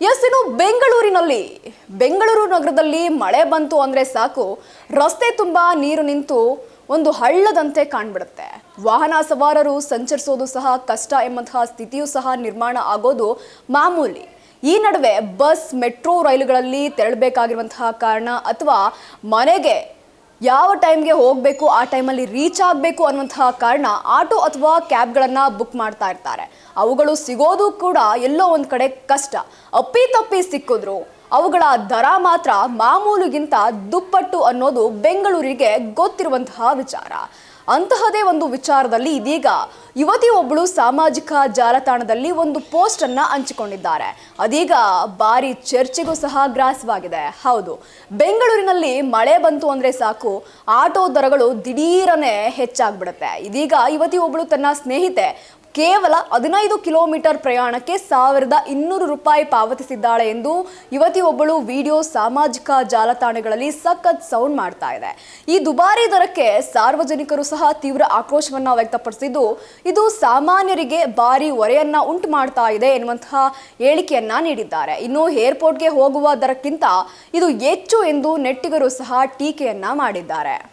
ಇನ್ನು ಬೆಂಗಳೂರು ನಗರದಲ್ಲಿ ಮಳೆ ಬಂತು ಅಂದ್ರೆ ಸಾಕು, ರಸ್ತೆ ತುಂಬಾ ನೀರು ನಿಂತು ಒಂದು ಹಳ್ಳದಂತೆ ಕಾಣ್ಬಿಡುತ್ತೆ. ವಾಹನ ಸವಾರರು ಸಂಚರಿಸೋದು ಸಹ ಕಷ್ಟ ಎಂಬಂತಹ ಸ್ಥಿತಿಯೂ ಸಹ ನಿರ್ಮಾಣ ಆಗೋದು ಮಾಮೂಲಿ. ಈ ನಡುವೆ ಬಸ್, ಮೆಟ್ರೋ ರೈಲುಗಳಲ್ಲಿ ತೆರಳಬೇಕಾಗಿರುವಂತಹ ಕಾರಣ ಅಥವಾ ಮನೆಗೆ ಯಾವ ಟೈಮ್ಗೆ ಹೋಗಬೇಕು ಆ ಟೈಮಲ್ಲಿ ರೀಚ್ ಆಗಬೇಕು ಅನ್ನುವಂತಹ ಕಾರಣ ಆಟೋ ಅಥವಾ ಕ್ಯಾಬ್ಗಳನ್ನು ಬುಕ್ ಮಾಡ್ತಾ ಇರ್ತಾರೆ. ಅವುಗಳು ಸಿಗೋದು ಕೂಡ ಎಲ್ಲೋ ಒಂದು ಕಡೆ ಕಷ್ಟ. ಅಪ್ಪಿತಪ್ಪಿ ಸಿಕ್ಕಿದ್ರು ಅವುಗಳ ದರ ಮಾತ್ರ ಮಾಮೂಲಿಗಿಂತ ದುಪ್ಪಟ್ಟು ಅನ್ನೋದು ಬೆಂಗಳೂರಿಗೆ ಗೊತ್ತಿರುವಂತಹ ವಿಚಾರ. ಅಂತಹದೇ ಒಂದು ವಿಚಾರದಲ್ಲಿ ಇದೀಗ ಯುವತಿ ಒಬ್ಬಳು ಸಾಮಾಜಿಕ ಜಾಲತಾಣದಲ್ಲಿ ಒಂದು ಪೋಸ್ಟ್ ಅನ್ನ ಹಂಚಿಕೊಂಡಿದ್ದಾರೆ. ಅದೀಗ ಭಾರಿ ಚರ್ಚೆಗೂ ಸಹ ಗ್ರಾಸವಾಗಿದೆ. ಹೌದು, ಬೆಂಗಳೂರಿನಲ್ಲಿ ಮಳೆ ಬಂತು ಅಂದ್ರೆ ಸಾಕು, ಆಟೋ ದರಗಳು ದಿಢೀರನೆ ಹೆಚ್ಚಾಗ್ಬಿಡುತ್ತೆ. ಇದೀಗ ಯುವತಿ ಒಬ್ಬಳು ತನ್ನ ಸ್ನೇಹಿತೆ ಕೇವಲ 15 ಕಿಲೋಮೀಟರ್ ಪ್ರಯಾಣಕ್ಕೆ 1200 ರೂಪಾಯಿ ಪಾವತಿಸಿದ್ದಾಳೆ ಎಂದು ಯುವತಿ ಒಬ್ಬಳು ವಿಡಿಯೋ ಸಾಮಾಜಿಕ ಜಾಲತಾಣಗಳಲ್ಲಿ ಸಖತ್ ಸೌಂಡ್ ಮಾಡ್ತಾ ಇದೆ. ಈ ದುಬಾರಿ ದರಕ್ಕೆ ಸಾರ್ವಜನಿಕರು ಸಹ ತೀವ್ರ ಆಕ್ರೋಶವನ್ನ ವ್ಯಕ್ತಪಡಿಸಿದ್ದು, ಇದು ಸಾಮಾನ್ಯರಿಗೆ ಭಾರಿ ಹೊರೆಯನ್ನ ಉಂಟು ಮಾಡ್ತಾ ಇದೆ ಎನ್ನುವಂತಹ ಹೇಳಿಕೆಯನ್ನ ನೀಡಿದ್ದಾರೆ. ಇನ್ನು ಏರ್ಪೋರ್ಟ್ಗೆ ಹೋಗುವ ದರಕ್ಕಿಂತ ಇದು ಹೆಚ್ಚು ಎಂದು ನೆಟ್ಟಿಗರು ಸಹ ಟೀಕೆಯನ್ನ ಮಾಡಿದ್ದಾರೆ.